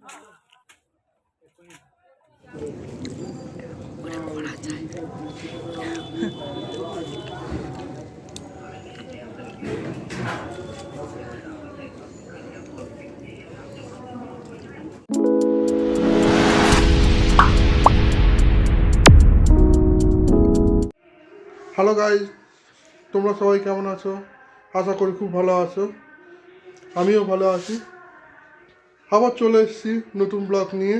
Hello guys, তোমরা সবাই কেমন আছো? আশা করি খুব ভালো আছো। আমিও ভালো আছি। আবার চলে এসেছি নতুন ব্লগ নিয়ে।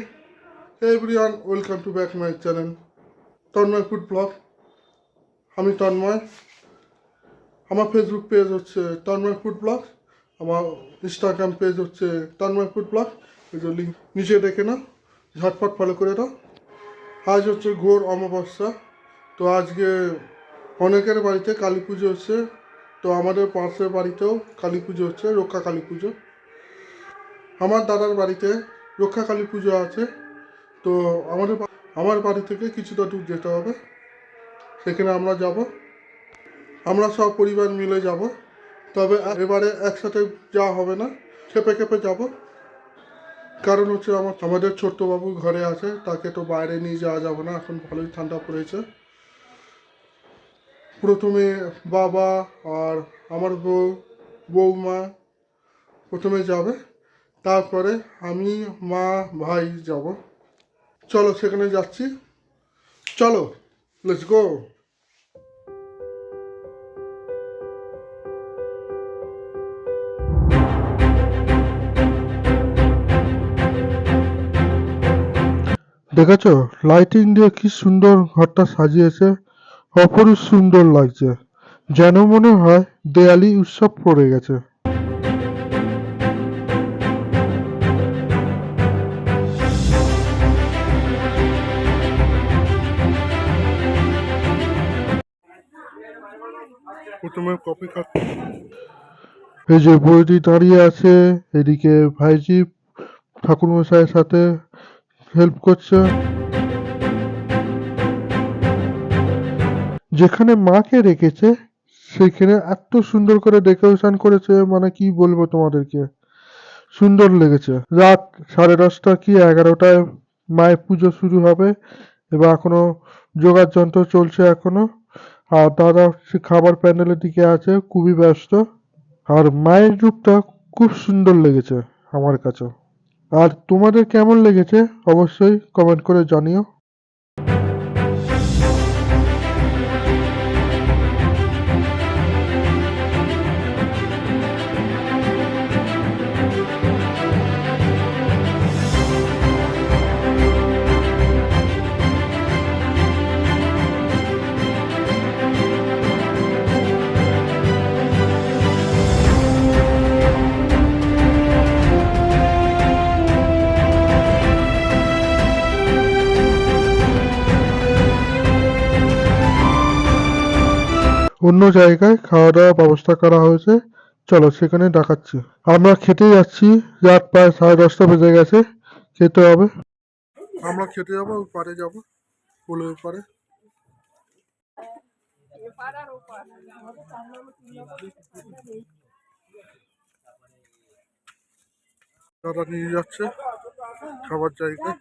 Everyone, welcome to back my channel Tanmoy food blog. আমি তন্ময়। আমার ফেসবুক পেজ হচ্ছে তন্ময় ফুড ব্লগ, আমার ইনস্টাগ্রাম পেজ হচ্ছে তন্ময় ফুড ব্লগ। এই যে লিঙ্ক নিচে দেখে নাও, ঝটপট ফলো করে দাও। আজ হচ্ছে ঘোর অমাবস্যা। তো আজকে অনেকের বাড়িতে কালী পুজো হচ্ছে। তো আমাদের পাশের বাড়িতেও কালী পুজো হচ্ছে, রক্ষা কালী পুজো। আমার দাদার বাড়িতে রক্ষা কালী পুজো আছে। তো আমার বাড়ি থেকে কিছুটা দূর যেতে হবে, সেখানে আমরা যাব। আমরা সব পরিবার মিলে যাব, তবে এবারে একসাথে যাওয়া হবে না, খেপে খেপে যাব। কারণ হচ্ছে আমাদের ছোট্ট বাবু ঘরে আছে, তাকে তো বাইরে নিয়ে যাওয়া যাবে না, এখন ভালোই ঠান্ডা পড়েছে। প্রথমে বাবা আর আমার বৌমা প্রথমে যাবে, তারপরে আমি, মা, ভাই যাব। চলো সেখানে যাচ্ছি, চলো লেটস গো। দেখেছো লাইটিং দিয়ে কি সুন্দর ঘরটা সাজিয়েছে, অপরূপ সুন্দর লাগছে, যেন মনে হয় দেয়ালি উৎসব পড়ে গেছে। প্রথমে কফি খাচ্ছি। এই যে বৌদি দাঁড়িয়ে আছে, এদিকে ভাইজি ঠাকুরমশাইয়ের সাথে হেল্প করছে। যেখানে মাকে রেখেছে সেখানে এত সুন্দর করে ডেকোরেশন করেছে, মানে কি বলবো তোমাদেরকে, সুন্দর লেগেছে। রাত 10:30 কি 11টায় মায়ের পুজো শুরু হবে, এবার এখনো যোগার যন্ত্র চলছে এখনো। আর দাদা সে খাবার প্যান্ডেলের দিকে আছে, খুবই ব্যস্ত। আর মায়ের রূপটা খুব সুন্দর লেগেছে আমার কাছে। আর তোমাদের কেমন লেগেছে অবশ্যই কমেন্ট করে জানিও। অন্য জায়গায় খাওয়া দাওয়ার ব্যবস্থা করা হয়েছে, চলো সেখানে দেখাচ্ছি। আমরা খেতে যাচ্ছি, রাত প্রায় 10:30 বেজে গেছে, খেতে হবে। আমরা খেতে যাবো, ওই পারে যাবো, পোলের পারে। দাদা নিয়ে যাচ্ছে খাবার জায়গায়।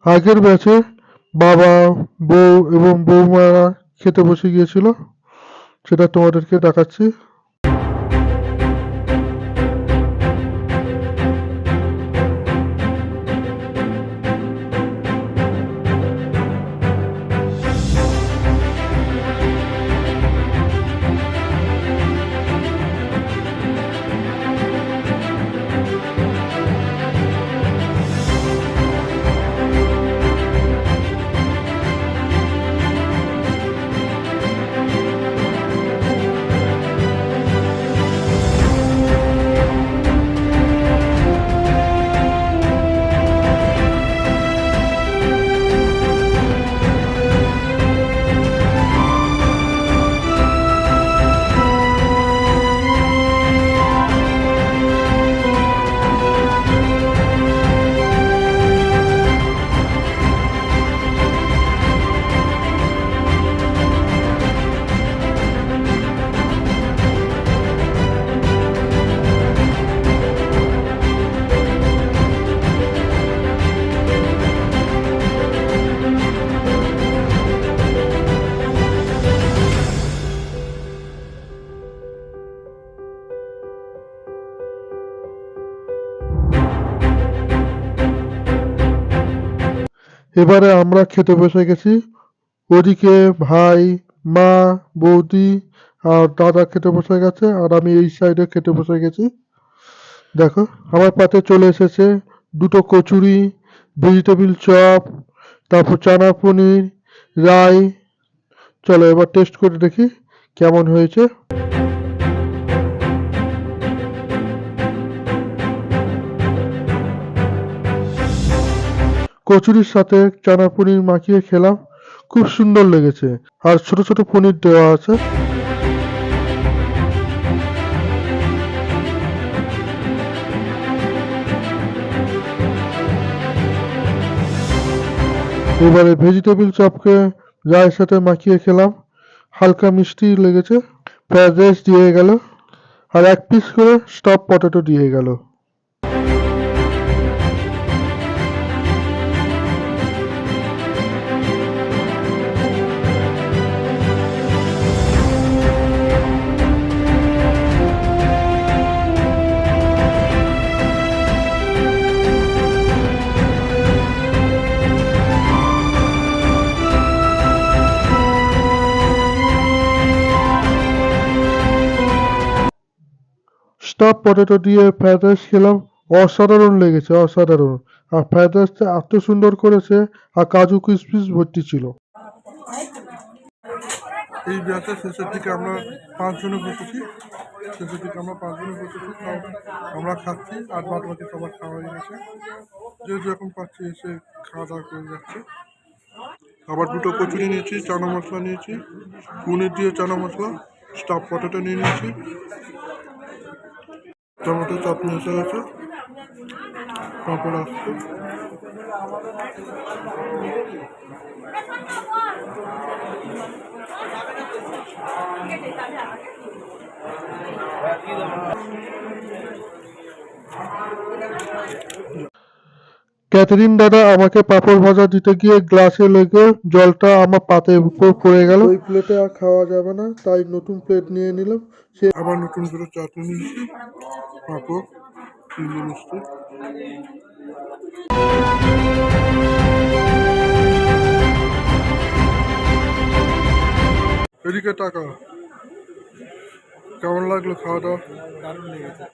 আগের ব্যাচে বাবা, বউ এবং বৌমারা খেতে বসে গিয়েছিল, সেটা তোমাদেরকে দেখাচ্ছি। এবারে আমরা খেতে বসে গেছি। ওদিকে ভাই, মা, বৌদি আর দাদা খেতে বসে গেছে, আর আমি এই সাইডে খেতে বসে গেছি। দেখো আমার পাতে চলে এসেছে দুটো কচুরি, ভেজিটেবিল চপ, তারপর চানা পনির, রাই। চলো এবার টেস্ট করে দেখি কেমন হয়েছে। কচুরির সাথে চানা পনির মাখিয়ে খেলাম, খুব সুন্দর লেগেছে। আর ছোট ছোট পনির দেওয়া আছে। এবারে ভেজিটেবিল চপকে রায়ের সাথে মাখিয়ে খেলাম, হালকা মিষ্টি লেগেছে। ফ্রাইড রাইস দিয়ে গেল, আর এক পিস করে স্টফ পটেটো দিয়ে গেল। স্টফ পটেটো দিয়ে ফ্রাইড রাইস খেলাম, অসাধারণ লেগেছে, অসাধারণ। আর ফ্রাইড রাইসটা এত সুন্দর করেছে, আর কাজু কিশমিশ ভর্তি ছিল। এই ব্যাচের শেষের দিকে আমরা 5 জনে বসেছি, আমরা খাচ্ছি, আর বাদ বাকি সবার খাওয়া হয়ে গেছে। যে যেরকম পাচ্ছি এসে খাওয়া দাওয়া করে যাচ্ছে। আবার দুটো কচুরি নিয়েছি, চানা মশলা নিয়েছি, পনির দিয়ে চানা মশলা, স্টাফ পটেটো নিয়ে নিয়েছি, টমেটো চাটনি এসে গেছে, পাঁপড় আসছে। ক্যাথরিন দাদা আমাকে পাঁপড় ভাজা দিতে গিয়ে গ্লাসে লেগে জলটা আমার পাতের উপর পড়ে গেল। ওই প্লেটে আর খাওয়া যাবে না, তাই নতুন প্লেট নিয়ে নিলাম। সে আবার নতুন করে চাটনি নিয়েছি, পাঁপড়, চিংড়ি মিষ্টি। এদিকে টাকা কেমন লাগলো খাওয়া দাওয়া? দারুণ লেগেছে।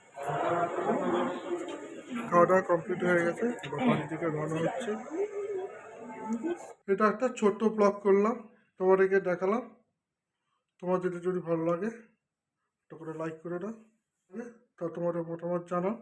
খাওয়া দাওয়া কমপ্লিট হয়ে গেছে, এবার বাড়ি থেকে রওনা হচ্ছে। এটা একটা ছোট্ট ব্লগ করলাম, তোমাদেরকে দেখালাম। তোমাদের যদি ভালো লাগে একটা করে লাইক করে দাও, তা তোমাদের মতামত জানাও।